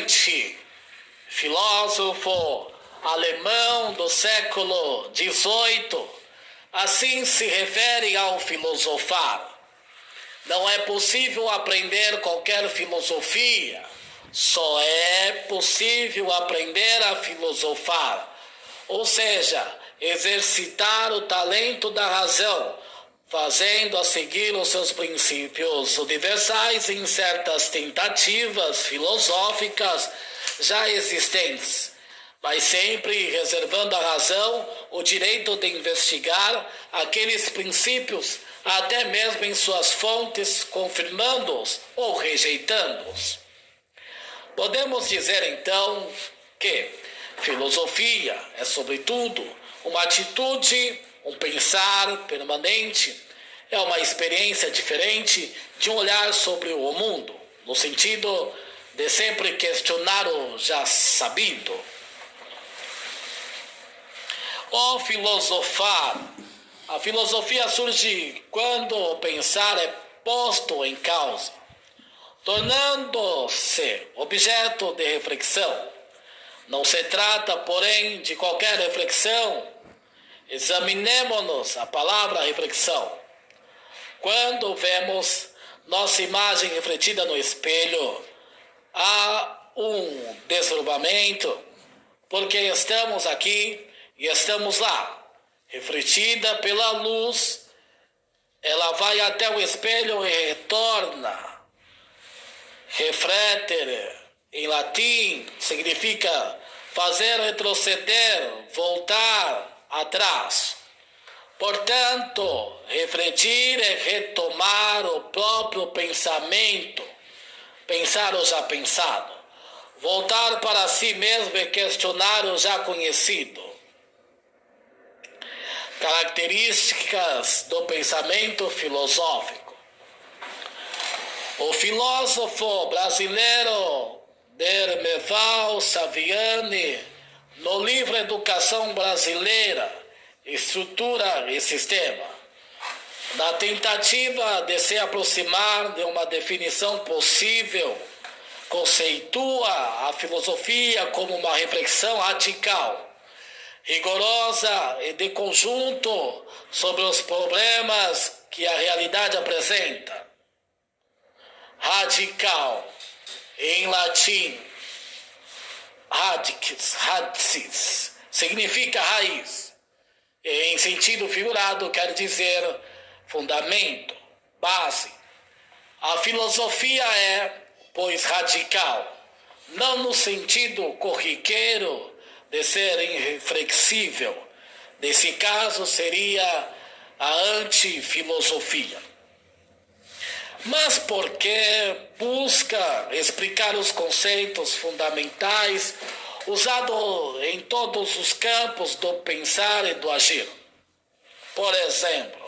Kant, filósofo alemão do século XVIII, assim se refere ao filosofar. Não é possível aprender qualquer filosofia, só é possível aprender a filosofar, ou seja, exercitar o talento da razão, fazendo-a seguir os seus princípios universais em certas tentativas filosóficas já existentes, mas sempre reservando à razão o direito de investigar aqueles princípios, até mesmo em suas fontes, confirmando-os ou rejeitando-os. Podemos dizer então que filosofia é, sobretudo, uma atitude, um pensar permanente, é uma experiência diferente de um olhar sobre o mundo, no sentido de sempre questionar o já sabido. O filosofar. A filosofia surge quando o pensar é posto em causa, tornando-se objeto de reflexão. Não se trata, porém, de qualquer reflexão. Examinemo-nos a palavra reflexão. Quando vemos nossa imagem refletida no espelho, há um desdobramento, porque estamos aqui e estamos lá. Refletida pela luz, ela vai até o espelho e retorna. Refletere, em latim, significa fazer retroceder, voltar atrás. Portanto, refletir é retomar o próprio pensamento, pensar o já pensado, voltar para si mesmo e questionar o já conhecido. Características do pensamento filosófico. O filósofo brasileiro Dermeval Saviani, no livro Educação Brasileira, Estrutura e Sistema, na tentativa de se aproximar de uma definição possível, conceitua a filosofia como uma reflexão radical, rigorosa e de conjunto sobre os problemas que a realidade apresenta. Radical, em latim, radix, significa raiz. E em sentido figurado quer dizer fundamento, base. A filosofia é, pois, radical, não no sentido corriqueiro de ser irreflexível. Nesse caso seria a antifilosofia. Mas porque busca explicar os conceitos fundamentais usados em todos os campos do pensar e do agir. Por exemplo,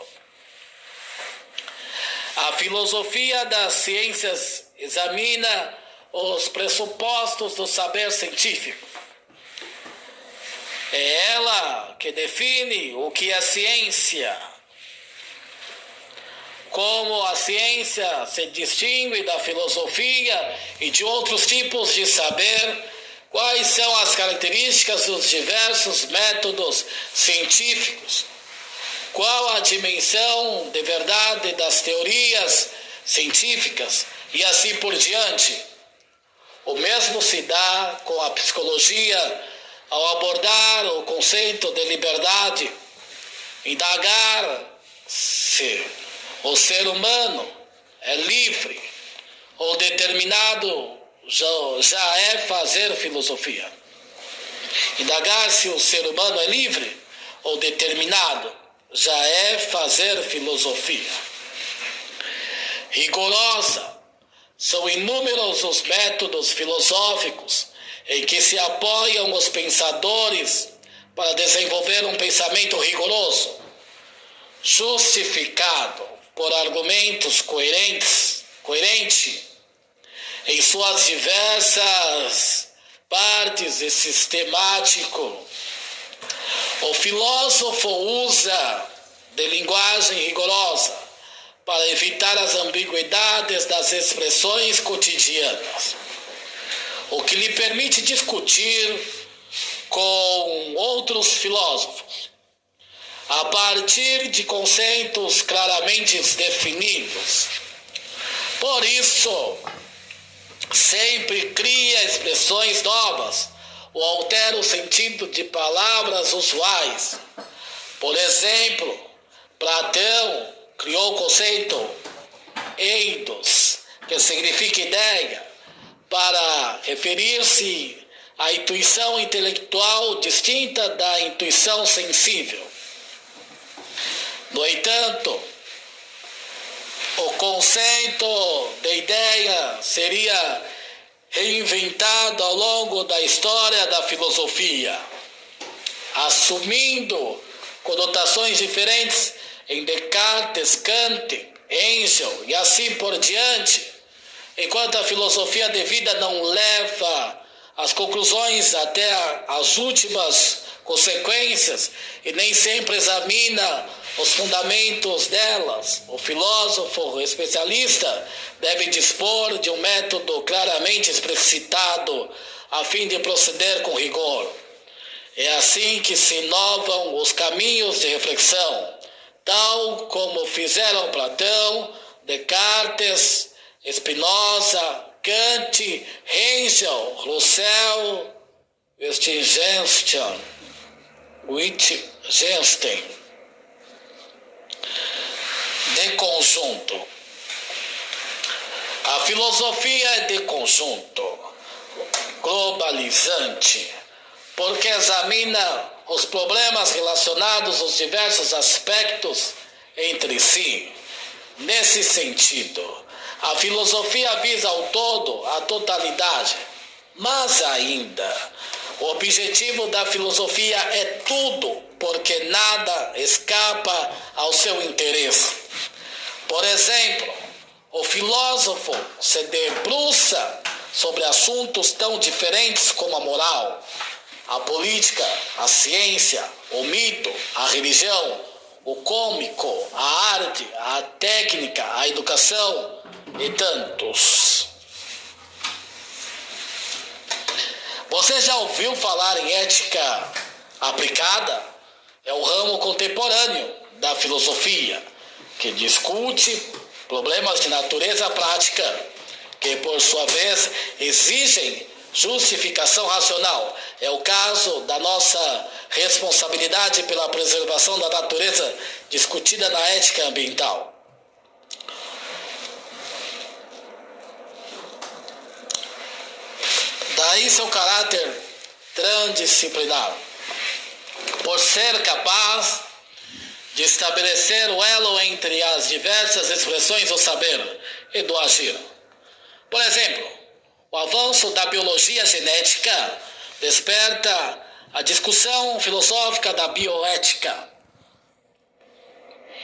a filosofia das ciências examina os pressupostos do saber científico. É ela que define o que é ciência. Como a ciência se distingue da filosofia e de outros tipos de saber, quais são as características dos diversos métodos científicos? Qual a dimensão de verdade das teorias científicas? E assim por diante. O mesmo se dá com a psicologia ao abordar o conceito de liberdade, indagar se o ser humano é livre ou determinado já é fazer filosofia. Indagar se o ser humano é livre ou determinado já é fazer filosofia. Rigorosa. São inúmeros os métodos filosóficos em que se apoiam os pensadores para desenvolver um pensamento rigoroso, justificado por argumentos coerente em suas diversas partes e sistemático. O filósofo usa de linguagem rigorosa para evitar as ambiguidades das expressões cotidianas. o que lhe permite discutir com outros filósofos, a partir de conceitos claramente definidos. Por isso, sempre cria expressões novas ou altera o sentido de palavras usuais. Por exemplo, Platão criou o conceito eidos, que significa ideia, para referir-se à intuição intelectual distinta da intuição sensível. No entanto, o conceito de ideia seria reinventado ao longo da história da filosofia, assumindo conotações diferentes em Descartes, Kant, Hegel e assim por diante, enquanto a filosofia de vida não leva as conclusões até as últimas consequências e nem sempre examina os fundamentos delas. O filósofo especialista deve dispor de um método claramente explicitado a fim de proceder com rigor. É assim que se inovam os caminhos de reflexão, tal como fizeram Platão, Descartes, Spinoza, Kant, Hegel, Russell, Wittgenstein. De conjunto. A filosofia é de conjunto, globalizante, porque examina os problemas relacionados aos diversos aspectos entre si. Nesse sentido, a filosofia visa ao todo, a totalidade, mas ainda, o objetivo da filosofia é tudo, porque nada escapa ao seu interesse. Por exemplo, o filósofo se debruça sobre assuntos tão diferentes como a moral, a política, a ciência, o mito, a religião, o cômico, a arte, a técnica, a educação e tantos. Você já ouviu falar em ética aplicada? É o ramo contemporâneo da filosofia, que discute problemas de natureza prática, que por sua vez exigem justificação racional. É o caso da nossa responsabilidade pela preservação da natureza discutida na ética ambiental. Daí seu caráter transdisciplinar, por ser capaz de estabelecer o elo entre as diversas expressões do saber e do agir. Por exemplo, o avanço da biologia genética desperta a discussão filosófica da bioética.